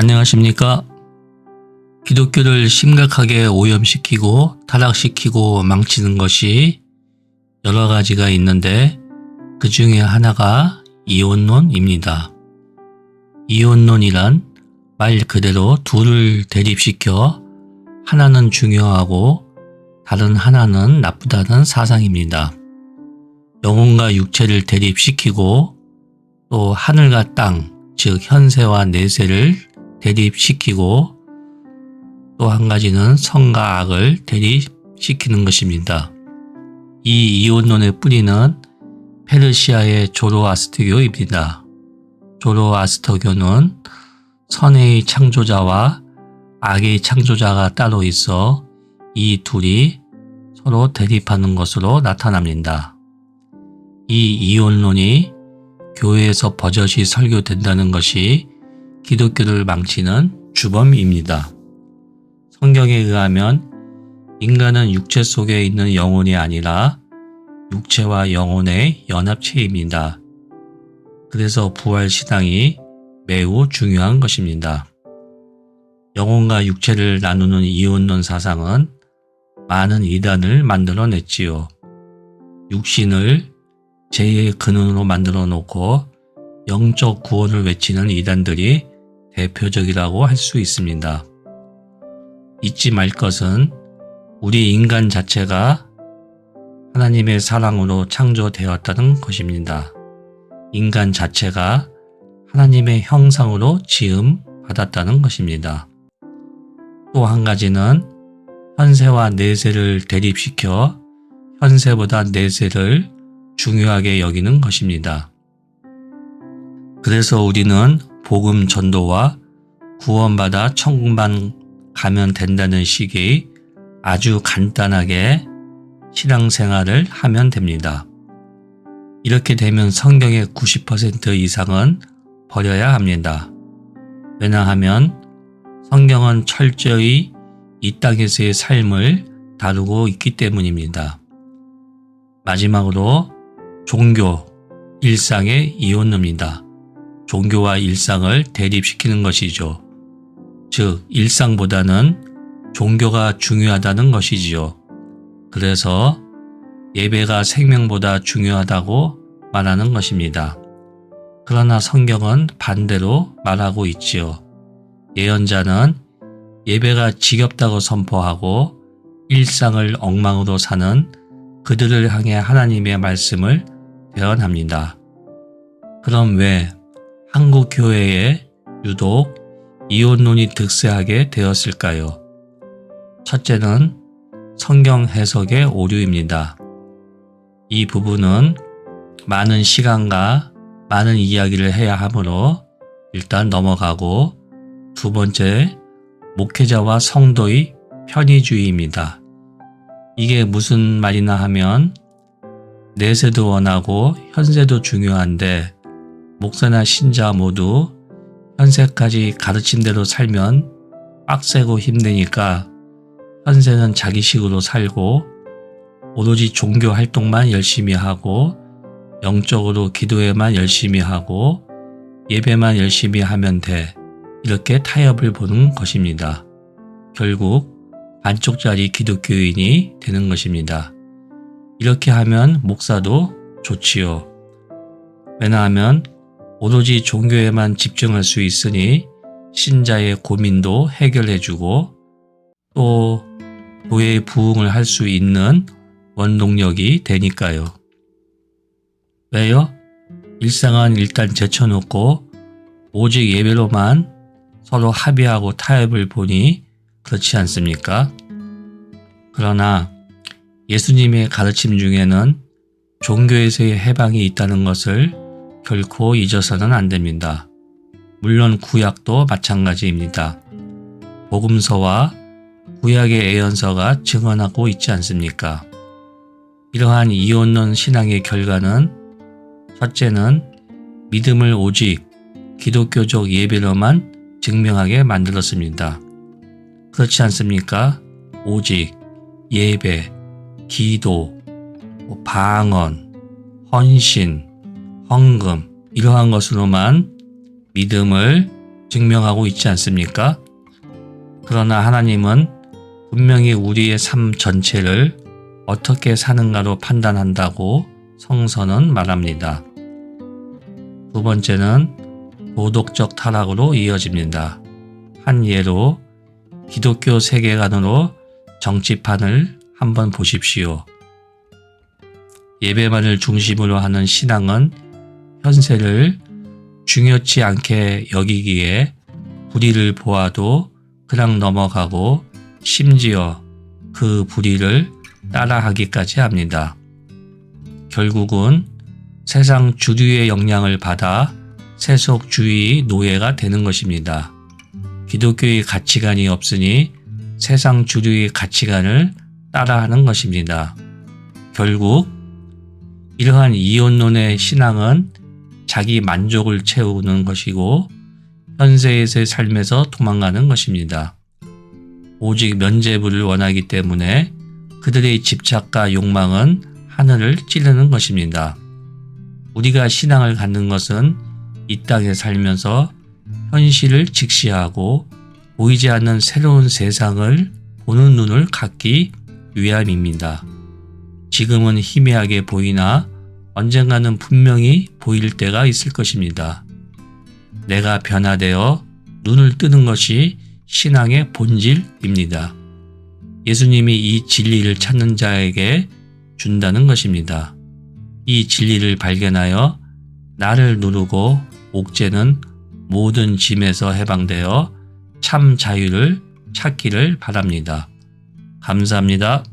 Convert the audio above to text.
안녕하십니까? 기독교를 심각하게 오염시키고 타락시키고 망치는 것이 여러 가지가 있는데 그 중에 하나가 이혼론입니다. 이혼론이란 말 그대로 둘을 대립시켜 하나는 중요하고 다른 하나는 나쁘다는 사상입니다. 영혼과 육체를 대립시키고 또 하늘과 땅, 즉 현세와 내세를 대립시키고 또 한 가지는 선과 악을 대립시키는 것입니다. 이 이혼론의 뿌리는 페르시아의 조로아스터교입니다. 조로아스터교는 선의 창조자와 악의 창조자가 따로 있어 이 둘이 서로 대립하는 것으로 나타납니다. 이 이혼론이 교회에서 버젓이 설교된다는 것이 기독교를 망치는 주범입니다. 성경에 의하면 인간은 육체 속에 있는 영혼이 아니라 육체와 영혼의 연합체입니다. 그래서 부활신앙이 매우 중요한 것입니다. 영혼과 육체를 나누는 이혼론 사상은 많은 이단을 만들어냈지요. 육신을 죄의 근원으로 만들어 놓고 영적 구원을 외치는 이단들이 대표적이라고 할 수 있습니다. 잊지 말 것은 우리 인간 자체가 하나님의 사랑으로 창조되었다는 것입니다. 인간 자체가 하나님의 형상으로 지음 받았다는 것입니다. 또 한 가지는 현세와 내세를 대립시켜 현세보다 내세를 중요하게 여기는 것입니다. 그래서 우리는 복음 전도와 구원받아 천국만 가면 된다는 식의 아주 간단하게 신앙생활을 하면 됩니다. 이렇게 되면 성경의 90% 이상은 버려야 합니다. 왜냐하면 성경은 철저히 이 땅에서의 삶을 다루고 있기 때문입니다. 마지막으로 종교, 일상의 이혼론입니다. 종교와 일상을 대립시키는 것이죠. 즉, 일상보다는 종교가 중요하다는 것이지요. 그래서 예배가 생명보다 중요하다고 말하는 것입니다. 그러나 성경은 반대로 말하고 있지요. 예언자는 예배가 지겹다고 선포하고 일상을 엉망으로 사는 그들을 향해 하나님의 말씀을 대언합니다. 그럼 왜 한국 교회에 유독 이혼론이 득세하게 되었을까요? 첫째는 성경 해석의 오류입니다. 이 부분은 많은 시간과 많은 이야기를 해야 하므로 일단 넘어가고, 두 번째, 목회자와 성도의 편의주의입니다. 이게 무슨 말이나 하면 내세도 원하고 현세도 중요한데 목사나 신자 모두 현세까지 가르친 대로 살면 빡세고 힘드니까 현세는 자기식으로 살고 오로지 종교 활동만 열심히 하고 영적으로 기도에만 열심히 하고 예배만 열심히 하면 돼. 이렇게 타협을 보는 것입니다. 결국 반쪽짜리 기독교인이 되는 것입니다. 이렇게 하면 목사도 좋지요. 왜냐하면 오로지 종교에만 집중할 수 있으니 신자의 고민도 해결해주고 또 교회의 부흥을 할 수 있는 원동력이 되니까요. 왜요? 일상은 일단 제쳐놓고 오직 예배로만 서로 합의하고 타협을 보니 그렇지 않습니까? 그러나 예수님의 가르침 중에는 종교에서의 해방이 있다는 것을 결코 잊어서는 안 됩니다. 물론 구약도 마찬가지입니다. 복음서와 구약의 예언서가 증언하고 있지 않습니까? 이러한 이혼론 신앙의 결과는 첫째는 믿음을 오직 기독교적 예배로만 증명하게 만들었습니다. 그렇지 않습니까? 오직 예배, 기도, 방언, 헌신, 헌금 이러한 것으로만 믿음을 증명하고 있지 않습니까? 그러나 하나님은 분명히 우리의 삶 전체를 어떻게 사는가로 판단한다고 성서는 말합니다. 두 번째는 도덕적 타락으로 이어집니다. 한 예로 기독교 세계관으로 정치판을 한번 보십시오. 예배만을 중심으로 하는 신앙은 현세를 중요치 않게 여기기에 불의를 보아도 그냥 넘어가고 심지어 그 불의를 따라하기까지 합니다. 결국은 세상 주류의 영향을 받아 세속주의 노예가 되는 것입니다. 기독교의 가치관이 없으니 세상 주류의 가치관을 따라하는 것입니다. 결국 이러한 이혼론의 신앙은 자기 만족을 채우는 것이고 현세에서의 삶에서 도망가는 것입니다. 오직 면죄부를 원하기 때문에 그들의 집착과 욕망은 하늘을 찌르는 것입니다. 우리가 신앙을 갖는 것은 이 땅에 살면서 현실을 직시하고 보이지 않는 새로운 세상을 보는 눈을 갖기 위함입니다. 지금은 희미하게 보이나 언젠가는 분명히 보일 때가 있을 것입니다. 내가 변화되어 눈을 뜨는 것이 신앙의 본질입니다. 예수님이 이 진리를 찾는 자에게 준다는 것입니다. 이 진리를 발견하여 나를 누르고 옥죄는 모든 짐에서 해방되어 참 자유를 찾기를 바랍니다. 감사합니다.